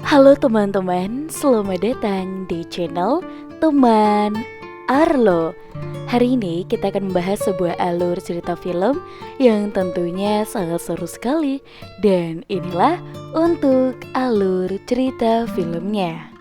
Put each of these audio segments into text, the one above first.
Halo teman-teman, selamat datang di channel Teman Arlo. Hari ini kita akan membahas sebuah alur cerita film yang tentunya sangat seru sekali. Dan inilah untuk alur cerita filmnya.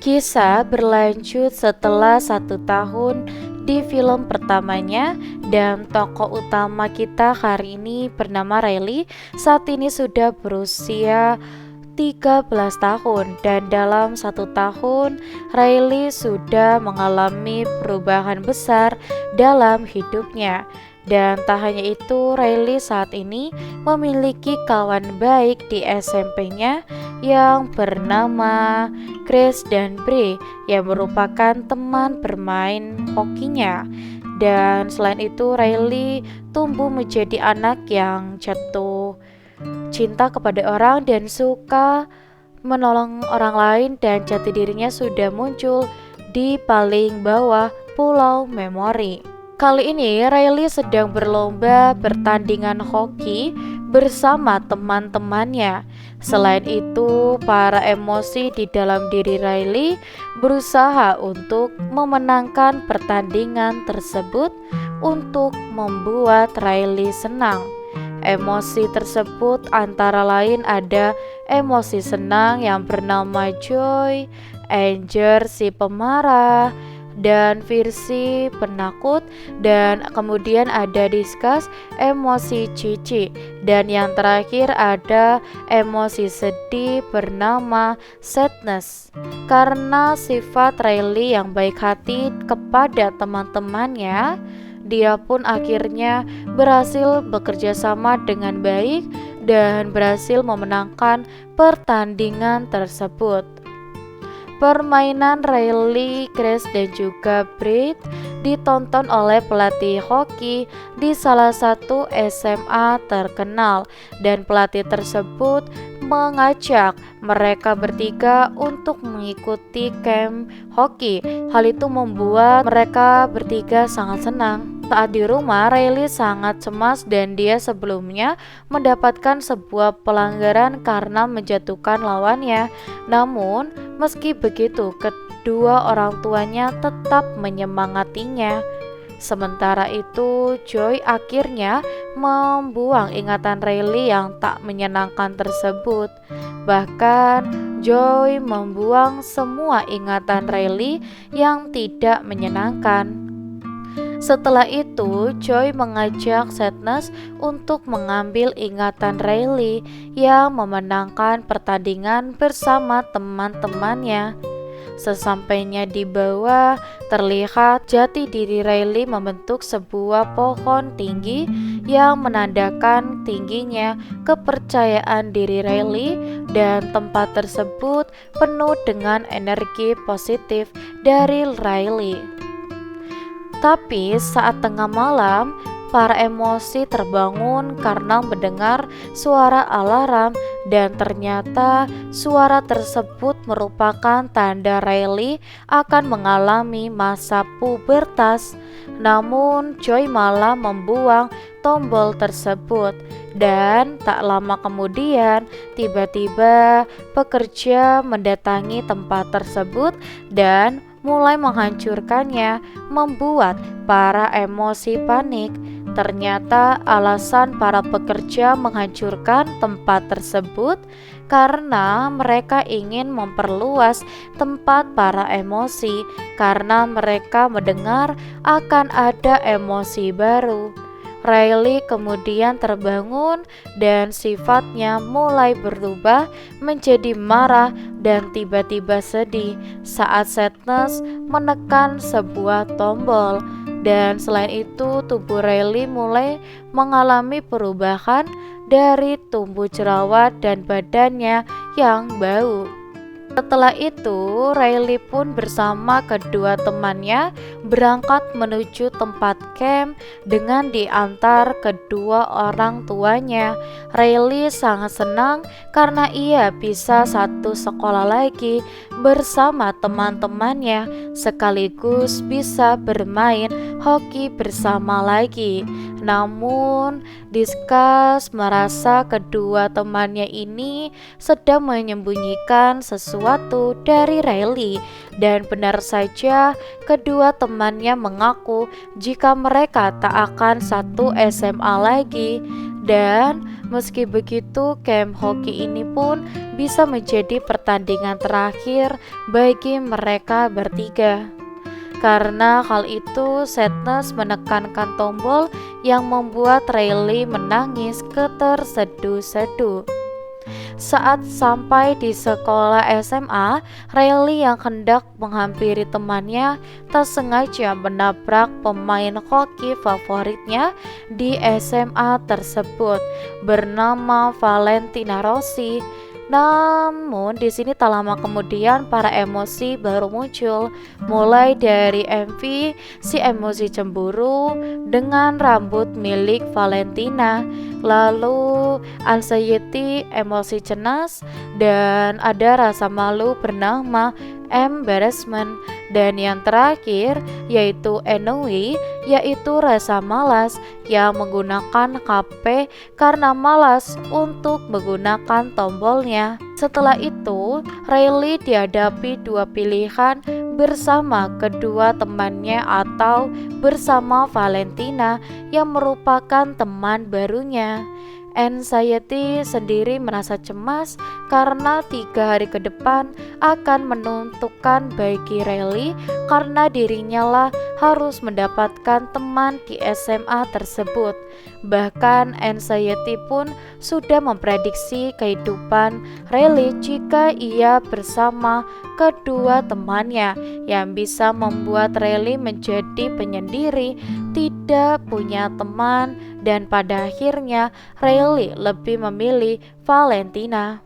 Kisah berlanjut setelah 1 tahun di film pertamanya, dan tokoh utama kita hari ini bernama Riley. Saat ini sudah berusia 13 tahun, dan dalam 1 tahun Riley sudah mengalami perubahan besar dalam hidupnya. Dan tak hanya itu, Riley saat ini memiliki kawan baik di SMP-nya yang bernama Grace dan Bray, yang merupakan teman bermain hokinya. Dan selain itu, Riley tumbuh menjadi anak yang jatuh cinta kepada orang dan suka menolong orang lain, dan jati dirinya sudah muncul di paling bawah Pulau Memori. Kali ini Riley sedang berlomba pertandingan hoki bersama teman-temannya. Selain itu, para emosi di dalam diri Riley berusaha untuk memenangkan pertandingan tersebut untuk membuat Riley senang. Emosi tersebut antara lain ada emosi senang yang bernama joy, anger si pemarah, dan Virsi penakut, dan kemudian ada disgust, emosi cici, dan yang terakhir ada emosi sedih bernama sadness. Karena sifat Riley yang baik hati kepada teman-temannya, dia pun akhirnya berhasil bekerja sama dengan baik dan berhasil memenangkan pertandingan tersebut. Permainan Riley, Grace, dan juga Brett ditonton oleh pelatih hoki di salah satu SMA terkenal, dan pelatih tersebut mengajak mereka bertiga untuk mengikuti camp hoki. Hal itu membuat mereka bertiga sangat senang. Saat di rumah, Riley sangat cemas dan dia sebelumnya mendapatkan sebuah pelanggaran karena menjatuhkan lawannya. Namun, meski begitu, kedua orang tuanya tetap menyemangatinya. Sementara itu, Joy akhirnya membuang ingatan Riley yang tak menyenangkan tersebut. Bahkan, Joy membuang semua ingatan Riley yang tidak menyenangkan. Setelah itu, Joy mengajak Sadness untuk mengambil ingatan Riley yang memenangkan pertandingan bersama teman-temannya. Sesampainya di bawah, terlihat jati diri Riley membentuk sebuah pohon tinggi yang menandakan tingginya kepercayaan diri Riley, dan tempat tersebut penuh dengan energi positif dari Riley. Tapi saat tengah malam, para emosi terbangun karena mendengar suara alarm, dan ternyata suara tersebut merupakan tanda Riley akan mengalami masa pubertas. Namun Joy malah membuang tombol tersebut, dan tak lama kemudian tiba-tiba pekerja mendatangi tempat tersebut dan mulai menghancurkannya, membuat para emosi panik. Ternyata alasan para pekerja menghancurkan tempat tersebut karena mereka ingin memperluas tempat para emosi, karena mereka mendengar akan ada emosi baru. Riley kemudian terbangun dan sifatnya mulai berubah menjadi marah dan tiba-tiba sedih saat Sadness menekan sebuah tombol. Dan selain itu, tubuh Riley mulai mengalami perubahan dari tumbuh jerawat dan badannya yang bau. Setelah itu, Riley pun bersama kedua temannya berangkat menuju tempat camp dengan diantar kedua orang tuanya. Riley sangat senang karena ia bisa satu sekolah lagi bersama teman-temannya, sekaligus bisa bermain hoki bersama lagi. Namun, Discuss merasa kedua temannya ini sedang menyembunyikan sesuatu dari Riley, dan benar saja kedua temannya mengaku jika mereka tak akan satu SMA lagi. Dan meski begitu, camp hoki ini pun bisa menjadi pertandingan terakhir bagi mereka bertiga. Karena hal itu, Sadness menekankan tombol yang membuat Riley menangis keterseduh-seduh. Saat sampai di sekolah SMA, Riley yang hendak menghampiri temannya tak sengaja menabrak pemain hoki favoritnya di SMA tersebut bernama Valentina Rossi. Namun di sini tak lama kemudian para emosi baru muncul, mulai dari MV si emosi cemburu dengan rambut milik Valentina, lalu anxiety emosi cemas, dan ada rasa malu bernama embarrassment, dan yang terakhir yaitu ennui, yaitu rasa malas yang menggunakan HP karena malas untuk menggunakan tombolnya. Setelah itu, Riley dihadapi dua pilihan bersama kedua temannya atau bersama Valentina yang merupakan teman barunya. Anxiety sendiri merasa cemas karena 3 hari ke depan akan menentukan bagi Riley, karena dirinya lah harus mendapatkan teman di SMA tersebut. Bahkan Anxiety pun sudah memprediksi kehidupan Riley jika ia bersama kedua temannya, yang bisa membuat Riley menjadi penyendiri, tidak punya teman, dan pada akhirnya Riley lebih memilih Valentina.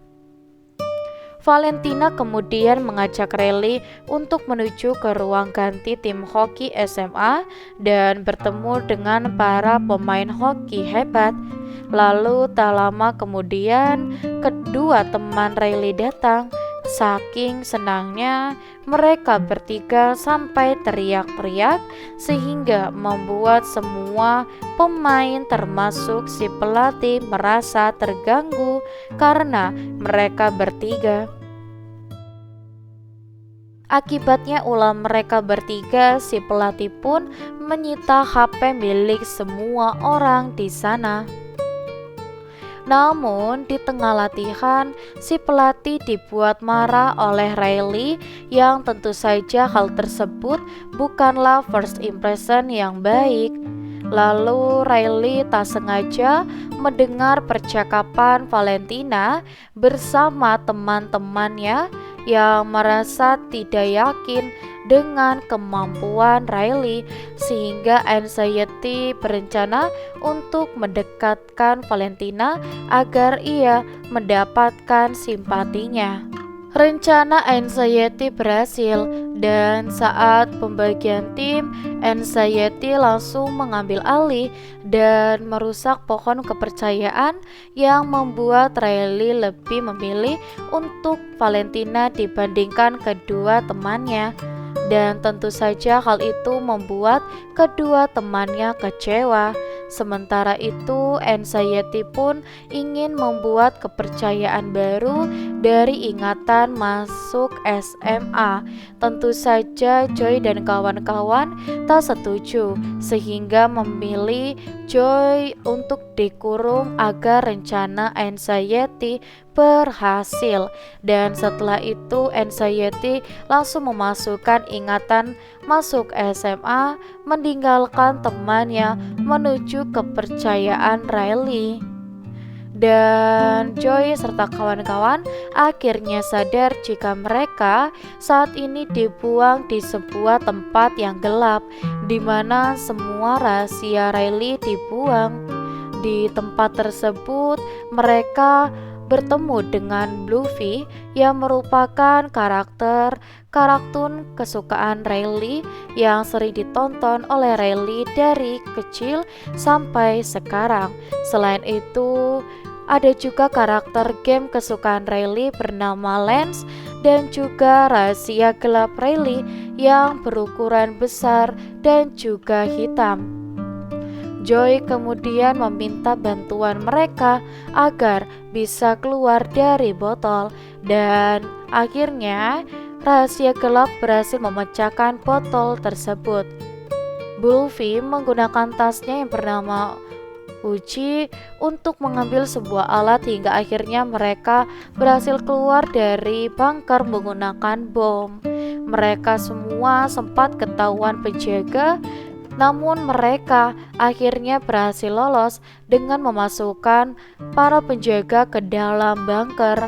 Valentina kemudian mengajak Riley untuk menuju ke ruang ganti tim hoki SMA dan bertemu dengan para pemain hoki hebat. Lalu tak lama kemudian kedua teman Riley datang. Saking senangnya mereka bertiga sampai teriak-teriak sehingga membuat semua pemain termasuk si pelatih merasa terganggu karena mereka bertiga. Akibatnya ulah mereka bertiga, si pelatih pun menyita HP milik semua orang di sana. Namun di tengah latihan, si pelatih dibuat marah oleh Riley, yang tentu saja hal tersebut bukanlah first impression yang baik. Lalu Riley tak sengaja mendengar percakapan Valentina bersama teman-temannya yang merasa tidak yakin dengan kemampuan Riley, sehingga Anxiety berencana untuk mendekatkan Valentina agar ia mendapatkan simpatinya. Rencana Anxiety berhasil, dan saat pembagian tim, Anxiety langsung mengambil alih dan merusak pohon kepercayaan yang membuat Riley lebih memilih untuk Valentina dibandingkan kedua temannya. Dan tentu saja hal itu membuat kedua temannya kecewa. Sementara itu, Anxiety pun ingin membuat kepercayaan baru dari ingatan masuk SMA. Tentu saja Joy dan kawan-kawan tak setuju, sehingga memilih Joy untuk dikurung agar rencana Anxiety berhasil. Dan setelah itu Anxiety langsung memasukkan ingatan masuk SMA, meninggalkan temannya menuju kepercayaan Riley. Dan Joy serta kawan-kawan akhirnya sadar jika mereka saat ini dibuang di sebuah tempat yang gelap, di mana semua rahasia Riley dibuang. Di tempat tersebut mereka bertemu dengan Bluffy yang merupakan karakter kartun kesukaan Riley yang sering ditonton oleh Riley dari kecil sampai sekarang. Selain itu, ada juga karakter game kesukaan Riley bernama Lance dan juga rahasia gelap Riley yang berukuran besar dan juga hitam. Joy kemudian meminta bantuan mereka agar bisa keluar dari botol dan akhirnya rahasia gelap berhasil memecahkan botol tersebut. Bluffy menggunakan tasnya yang bernama Uchi untuk mengambil sebuah alat hingga akhirnya mereka berhasil keluar dari bunker menggunakan bom. Mereka semua sempat ketahuan penjaga, namun mereka akhirnya berhasil lolos dengan memasukkan para penjaga ke dalam bunker.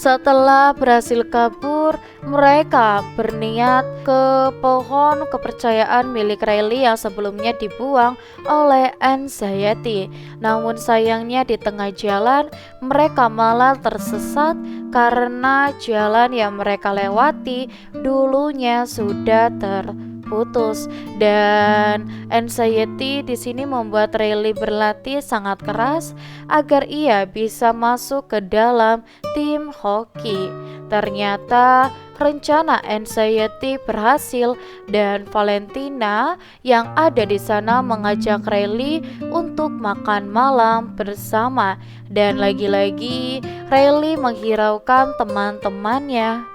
Setelah berhasil kabur, mereka berniat ke pohon kepercayaan milik Riley yang sebelumnya dibuang oleh Anxiety. Namun sayangnya di tengah jalan mereka malah tersesat karena jalan yang mereka lewati dulunya sudah terputus. Dan Anxiety di sini membuat Riley berlatih sangat keras agar ia bisa masuk ke dalam tim hoki. Ternyata rencana Anxiety berhasil dan Valentina yang ada di sana mengajak Riley untuk makan malam bersama. Dan lagi-lagi Riley menghiraukan teman-temannya.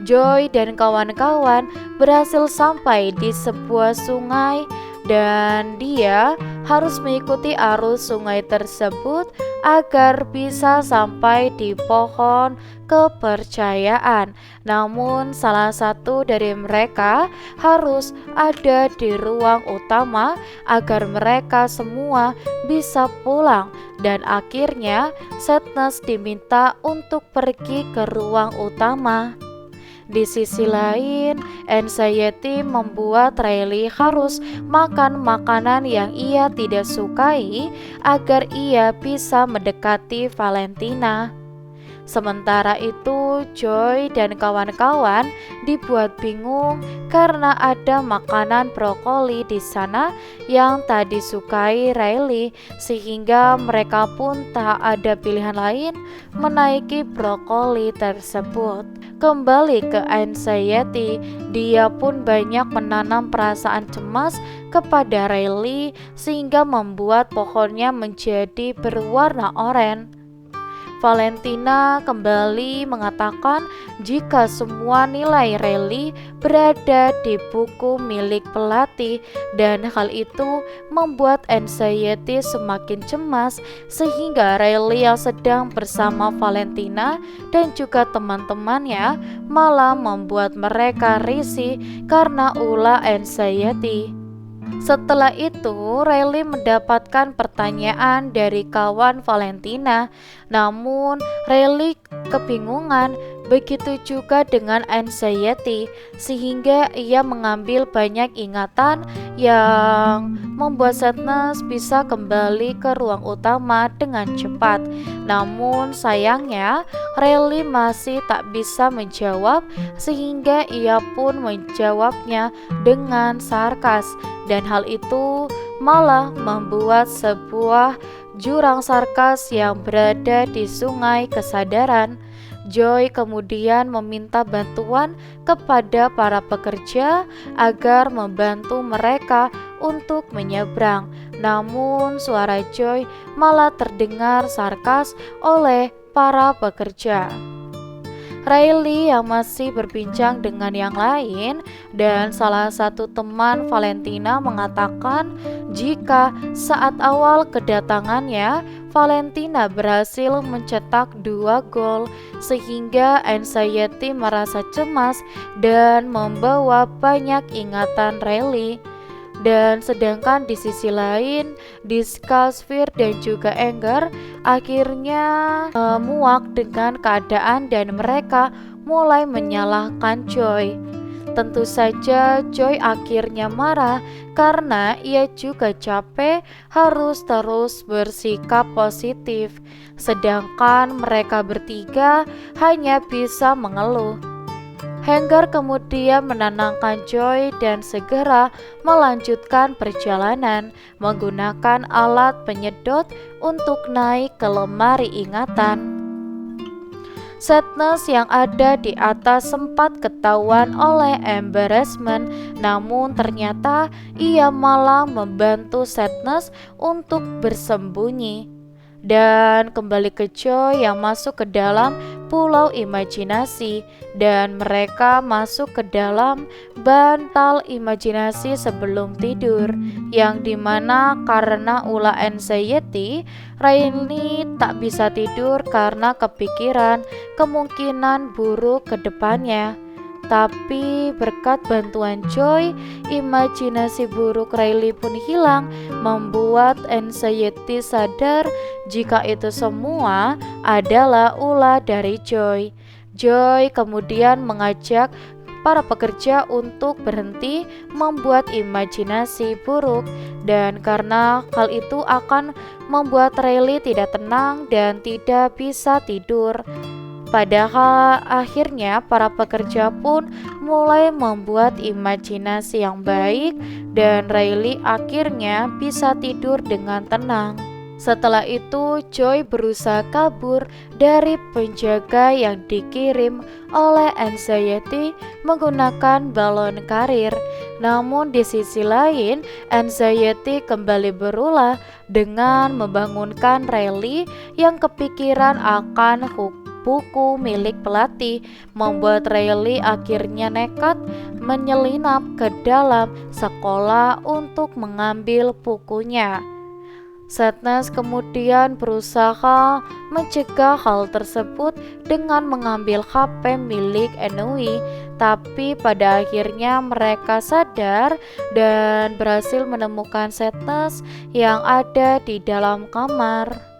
Joy dan kawan-kawan berhasil sampai di sebuah sungai dan dia harus mengikuti arus sungai tersebut agar bisa sampai di pohon kepercayaan. Namun salah satu dari mereka harus ada di ruang utama agar mereka semua bisa pulang dan akhirnya Sadness diminta untuk pergi ke ruang utama. Di sisi lain, Anxiety membuat Riley harus makan makanan yang ia tidak sukai agar ia bisa mendekati Valentina. Sementara itu, Joy dan kawan-kawan dibuat bingung karena ada makanan brokoli di sana yang tak disukai Riley, sehingga mereka pun tak ada pilihan lain menaiki brokoli tersebut. Kembali ke Anxiety, dia pun banyak menanam perasaan cemas kepada Riley sehingga membuat pohonnya menjadi berwarna oranye. Valentina kembali mengatakan jika semua nilai Riley berada di buku milik pelatih dan hal itu membuat Anxiety semakin cemas sehingga Riley yang sedang bersama Valentina dan juga teman-temannya malah membuat mereka risih karena ulah Anxiety. Setelah itu, Riley mendapatkan pertanyaan dari kawan Valentina. Namun, Riley kebingungan, begitu juga dengan Anxiety, sehingga ia mengambil banyak ingatan yang membuat Sadness bisa kembali ke ruang utama dengan cepat. Namun sayangnya, Riley masih tak bisa menjawab, sehingga ia pun menjawabnya dengan sarkas. Dan hal itu malah membuat sebuah jurang sarkas yang berada di sungai kesadaran. Joy kemudian meminta bantuan kepada para pekerja agar membantu mereka untuk menyeberang. Namun suara Joy malah terdengar sarkas oleh para pekerja. Riley yang masih berbincang dengan yang lain dan salah satu teman Valentina mengatakan jika saat awal kedatangannya Valentina berhasil mencetak 2 gol sehingga Anxiety merasa cemas dan membawa banyak ingatan Riley. Dan sedangkan di sisi lain, Disgust, Fear dan juga Anger akhirnya muak dengan keadaan dan mereka mulai menyalahkan Joy. Tentu saja Joy akhirnya marah karena ia juga capek harus terus bersikap positif, sedangkan mereka bertiga hanya bisa mengeluh. Henggar kemudian menenangkan Joy dan segera melanjutkan perjalanan menggunakan alat penyedot untuk naik ke lemari ingatan. Sadness yang ada di atas sempat ketahuan oleh Embarrassment, namun ternyata ia malah membantu Sadness untuk bersembunyi dan kembali ke Joy yang masuk ke dalam pulau imajinasi, dan mereka masuk ke dalam bantal imajinasi sebelum tidur, yang dimana karena ulah anxiety, Rainy tak bisa tidur karena kepikiran kemungkinan buruk ke depannya. Tapi berkat bantuan Joy, imajinasi buruk Riley pun hilang, membuat anxiety sadar jika itu semua adalah ulah dari Joy. Joy kemudian mengajak para pekerja untuk berhenti membuat imajinasi buruk, dan karena hal itu akan membuat Riley tidak tenang dan tidak bisa tidur. Padahal akhirnya para pekerja pun mulai membuat imajinasi yang baik dan Riley akhirnya bisa tidur dengan tenang. Setelah itu Joy berusaha kabur dari penjaga yang dikirim oleh Anxiety menggunakan balon karir. Namun di sisi lain Anxiety kembali berulah dengan membangunkan Riley yang kepikiran akan buku milik pelatih, membuat Riley akhirnya nekat menyelinap ke dalam sekolah untuk mengambil bukunya. Sadness kemudian berusaha mencegah hal tersebut dengan mengambil HP milik Ennui, tapi pada akhirnya mereka sadar dan berhasil menemukan Sadness yang ada di dalam kamar.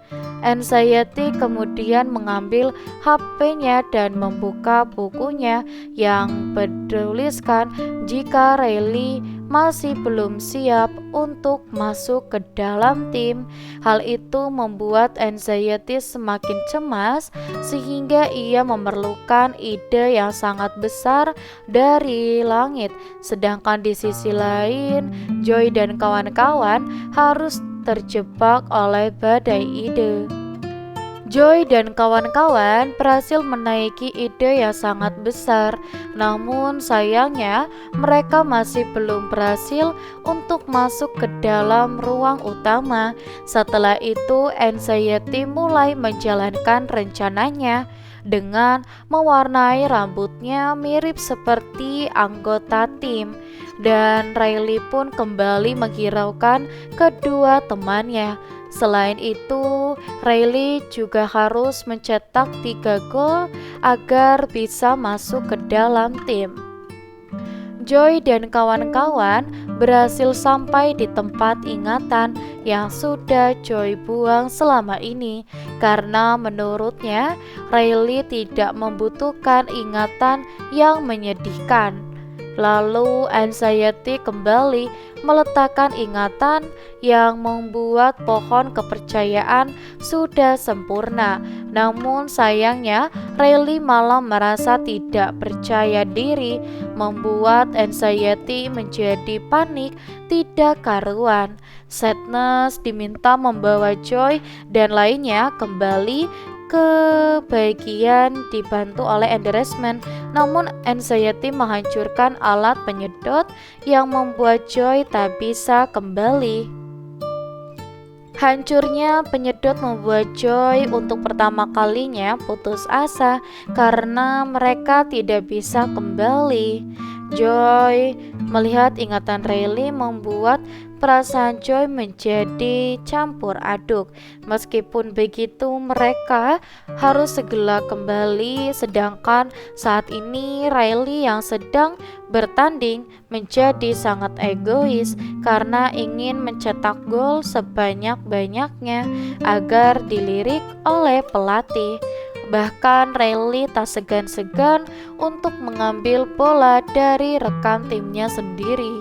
Anxiety kemudian mengambil HP-nya dan membuka bukunya yang bertuliskan jika Riley masih belum siap untuk masuk ke dalam tim. Hal itu membuat Anxiety semakin cemas sehingga ia memerlukan ide yang sangat besar dari langit. Sedangkan di sisi lain, Joy dan kawan-kawan harus terjebak oleh badai ide. Joy dan kawan-kawan berhasil menaiki ide yang sangat besar, namun sayangnya mereka masih belum berhasil untuk masuk ke dalam ruang utama. Setelah itu Anxiety mulai menjalankan rencananya dengan mewarnai rambutnya mirip seperti anggota tim, dan Riley pun kembali menghiraukan kedua temannya. Selain itu, Riley juga harus mencetak 3 gol agar bisa masuk ke dalam tim. Joy dan kawan-kawan berhasil sampai di tempat ingatan yang sudah Joy buang selama ini, karena menurutnya Riley tidak membutuhkan ingatan yang menyedihkan. Lalu Anxiety kembali meletakkan ingatan yang membuat pohon kepercayaan sudah sempurna. Namun sayangnya Riley malah merasa tidak percaya diri, membuat Anxiety menjadi panik tidak karuan. Sadness diminta membawa Joy dan lainnya kembali ke bagian dibantu oleh Embarrassment, namun Anxiety menghancurkan alat penyedot yang membuat Joy tak bisa kembali. Hancurnya penyedot membuat Joy untuk pertama kalinya putus asa karena mereka tidak bisa kembali. Joy melihat ingatan Riley membuat perasaan Joy menjadi campur aduk. Meskipun begitu mereka harus segera kembali, sedangkan saat ini Riley yang sedang bertanding menjadi sangat egois karena ingin mencetak gol sebanyak-banyaknya agar dilirik oleh pelatih. Bahkan Riley tak segan-segan untuk mengambil bola dari rekan timnya sendiri.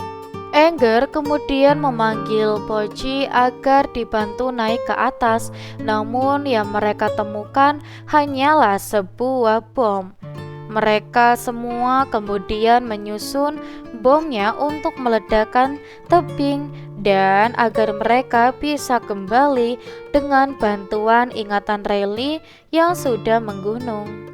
Anger kemudian memanggil Pochi agar dibantu naik ke atas, namun yang mereka temukan hanyalah sebuah bom. Mereka semua kemudian menyusun bomnya untuk meledakkan tebing dan agar mereka bisa kembali dengan bantuan ingatan Riley yang sudah menggunung.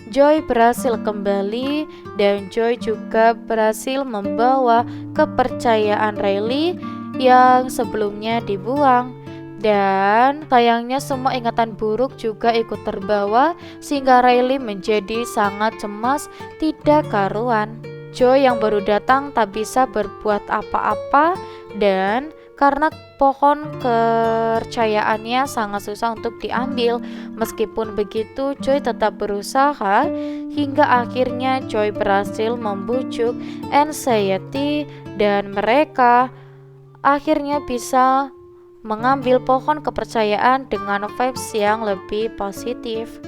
Joy berhasil kembali dan Joy juga berhasil membawa kepercayaan Riley yang sebelumnya dibuang. Dan sayangnya semua ingatan buruk juga ikut terbawa sehingga Riley menjadi sangat cemas tidak karuan. Joy yang baru datang tak bisa berbuat apa-apa dan karena pohon kepercayaannya sangat susah untuk diambil. Meskipun begitu, Joy tetap berusaha hingga akhirnya Joy berhasil membujuk Anxiety dan mereka akhirnya bisa mengambil pohon kepercayaan dengan vibes yang lebih positif.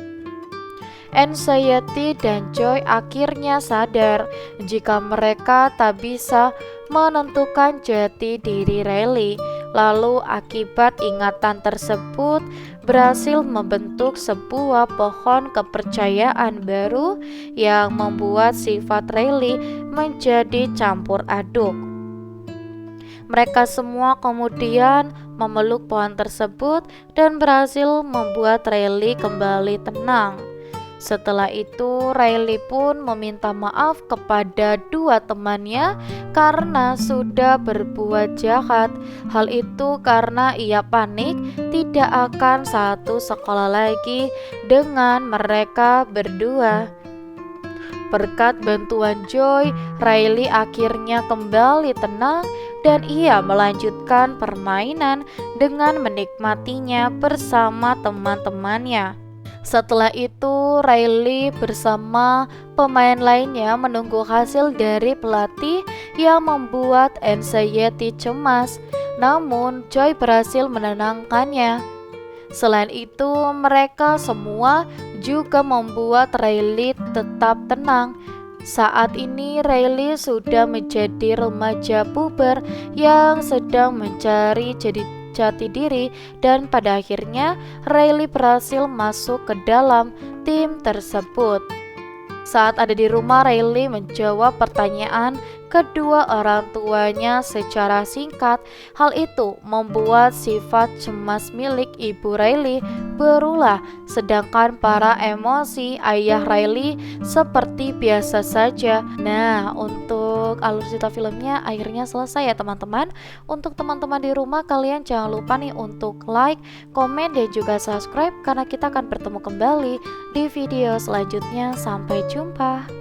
Anxiety dan Joy akhirnya sadar jika mereka tak bisa menentukan jati diri Riley. Lalu akibat ingatan tersebut berhasil membentuk sebuah pohon kepercayaan baru yang membuat sifat Riley menjadi campur aduk. Mereka semua kemudian memeluk pohon tersebut dan berhasil membuat Riley kembali tenang. Setelah itu, Riley pun meminta maaf kepada dua temannya karena sudah berbuat jahat. Hal itu karena ia panik tidak akan satu sekolah lagi dengan mereka berdua. Berkat bantuan Joy, Riley akhirnya kembali tenang dan ia melanjutkan permainan dengan menikmatinya bersama teman-temannya. Setelah itu, Riley bersama pemain lainnya menunggu hasil dari pelatih yang membuat Anxiety cemas. Namun, Joy berhasil menenangkannya. Selain itu, mereka semua juga membuat Riley tetap tenang. Saat ini Riley sudah menjadi remaja puber yang sedang mencari jati diri dan pada akhirnya Riley berhasil masuk ke dalam tim tersebut. Saat ada di rumah, Riley menjawab pertanyaan kedua orang tuanya secara singkat. Hal itu membuat sifat cemas milik ibu Riley berulah, sedangkan para emosi ayah Riley seperti biasa saja. Nah, untuk alur cerita filmnya akhirnya selesai ya teman-teman. Untuk teman-teman di rumah, kalian jangan lupa nih untuk like, komen, dan juga subscribe karena kita akan bertemu kembali di video selanjutnya. Sampai jumpa.